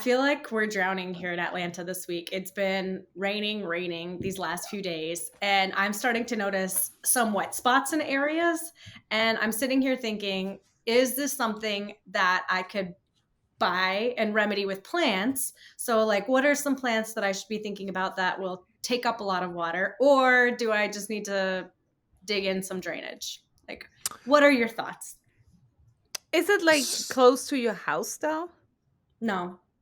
feel like we're drowning here in Atlanta this week. It's been raining these last few days, and I'm starting to notice some wet spots in areas. And I'm sitting here thinking, is this something that I could buy and remedy with plants? So, like, what are some plants that I should be thinking about that will take up a lot of water? Or do I just need to dig in some drainage? Like, what are your thoughts? Is it like close to your house though?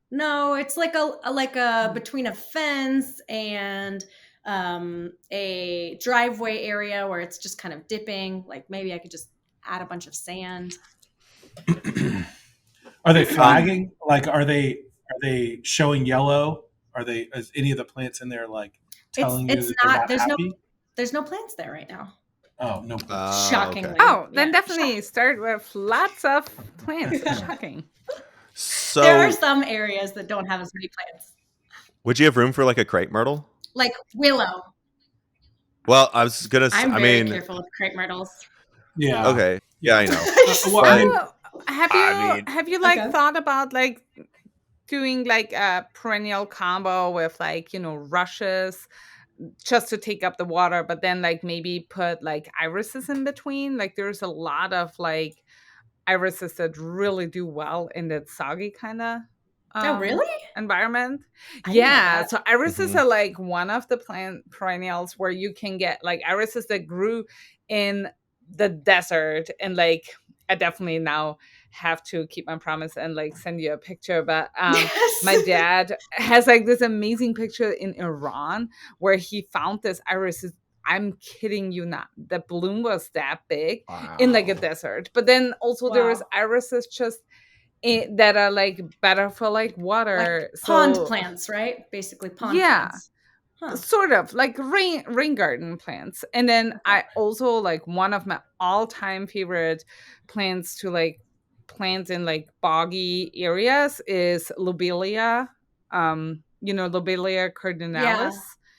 No, it's like a between a fence and a driveway area where it's just kind of dipping. Like maybe I could just add a bunch of sand. Are they flagging? Like, are they showing yellow? Is any of the plants in there like telling you that they're not happy? There's no plants there right now. Oh, no. Shockingly. Okay. Oh, then definitely start with lots of plants. Shocking. So there are some areas that don't have as many plants. Would you have room for like a crepe myrtle? Like willow. Well, I was gonna say, I'm very careful with crepe myrtles. Yeah. Okay. Yeah, I know. Have you like thought about like doing like a perennial combo with like, rushes just to take up the water, but then like maybe put like irises in between? Like there's a lot of like irises that really do well in that soggy kind of environment. Yeah, so irises are like one of the plant perennials where you can get like irises that grew in the desert, and like I definitely now have to keep my promise and like send you a picture, but my dad has like this amazing picture in Iran where he found this iris. I'm kidding you not. The bloom was that big in like a desert. But then also there was irises just that are like better for like water. Like pond plants, right? Basically pond plants. Sort of like rain garden plants. And then I also like one of my all-time favorite plants to like plant in like boggy areas is Lobelia. Lobelia cardinalis. Yeah.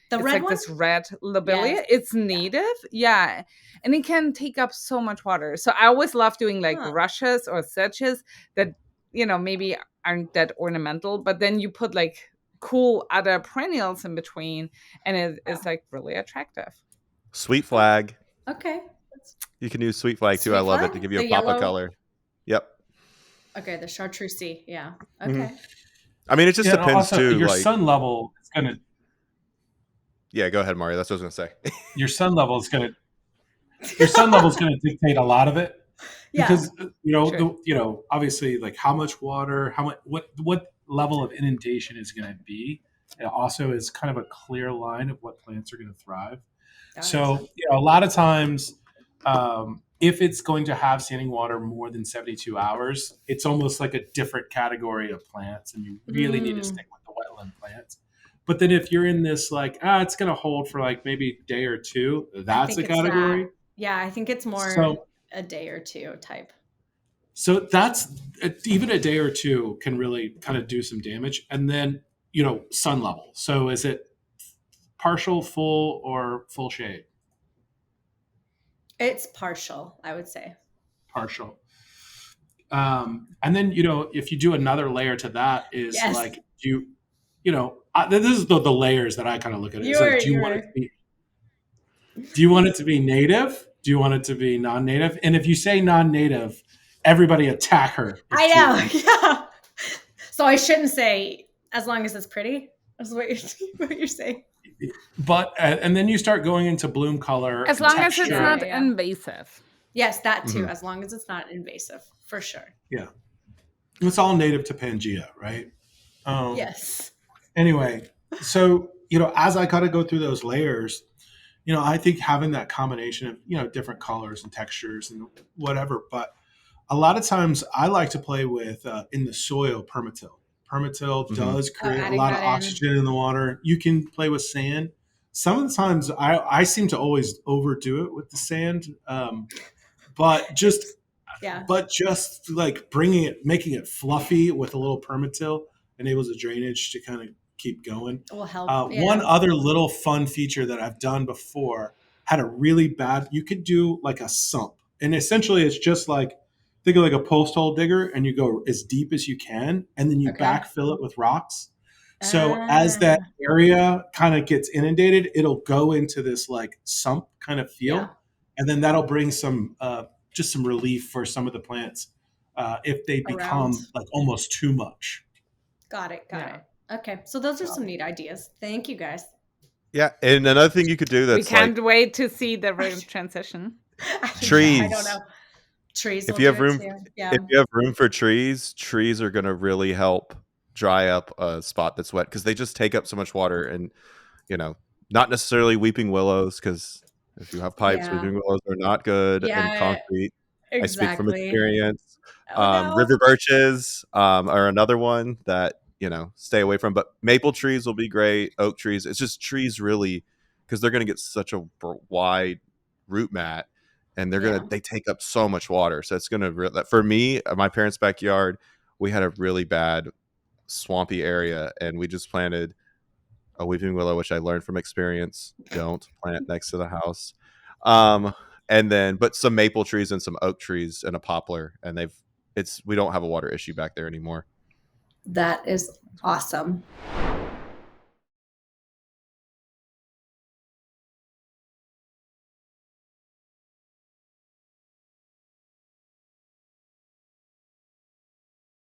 It's red like one? This red lobelia. Yes. It's native. Yeah. And it can take up so much water. So I always love doing like rushes or sedges that, maybe aren't that ornamental, but then you put like cool other perennials in between, and it's like really attractive. Sweet flag. Okay. You can use sweet flag too. I love it to give you a pop of color. Yep. Okay, the chartreuse. Yeah. Okay. Mm-hmm. I mean, it just depends also, too. Your like, sun level is gonna. Yeah, go ahead, Mario. That's what I was gonna say. Your sun level is gonna dictate a lot of it. Yeah. Because obviously, like how much water, what level of inundation is going to be. It also is kind of a clear line of what plants are going to thrive. So a lot of times, if it's going to have standing water more than 72 hours, it's almost like a different category of plants, and you really need to stick with the wetland plants. But then if you're in this like, it's going to hold for like maybe a day or two, that's a category. Yeah, I think it's more a day or two type. So that's even a day or two can really kind of do some damage. And then, sun level. So is it partial, full, or full shade? It's partial, I would say. Partial. And then, if you do another layer to that is like, this is the layers that I kind of look at it. It's like, do you want it to be native? Do you want it to be non-native? And if you say non-native, everybody attack her. I know. Yeah. So I shouldn't say as long as it's pretty. That's what you're saying. But and then you start going into bloom color. As long as it's not invasive. Yes, that too. As long as it's not invasive, for sure. Yeah. It's all native to Pangea, right? Yes. Anyway, so as I kind of go through those layers, I think having that combination of different colors and textures and whatever, but a lot of times I like to play with in the soil permatil. Permatil does create a lot of oxygen in the water. You can play with sand. Some of the times I seem to always overdo it with the sand, but just like making it fluffy with a little permatil enables the drainage to kind of keep going. Will help. One other little fun feature that I've done before had a really bad. You could do like a sump, and essentially it's just like think of like a post hole digger, and you go as deep as you can, and then you backfill it with rocks. So as that area kind of gets inundated, it'll go into this like sump kind of feel, and then that'll bring some just some relief for some of the plants if they become like almost too much. Got it. Okay, so those are some neat ideas. Thank you, guys. Yeah, and another thing you could do that's we can't wait to see the transition. Trees. I don't know. Trees. If you have room, if you have room for trees, trees are going to really help dry up a spot that's wet because they just take up so much water. And not necessarily weeping willows, because if you have pipes, weeping willows are not good in concrete. Exactly. I speak from experience. River birches are another one that stay away from, but maple trees will be great. Oak trees. It's just trees really, because they're going to get such a wide root mat, and they take up so much water. So it's going to, for me, my parents' backyard, we had a really bad swampy area, and we just planted a weeping willow, which I learned from experience. Don't plant next to the house. And then, but some maple trees and some oak trees and a poplar, and we don't have a water issue back there anymore. That is awesome.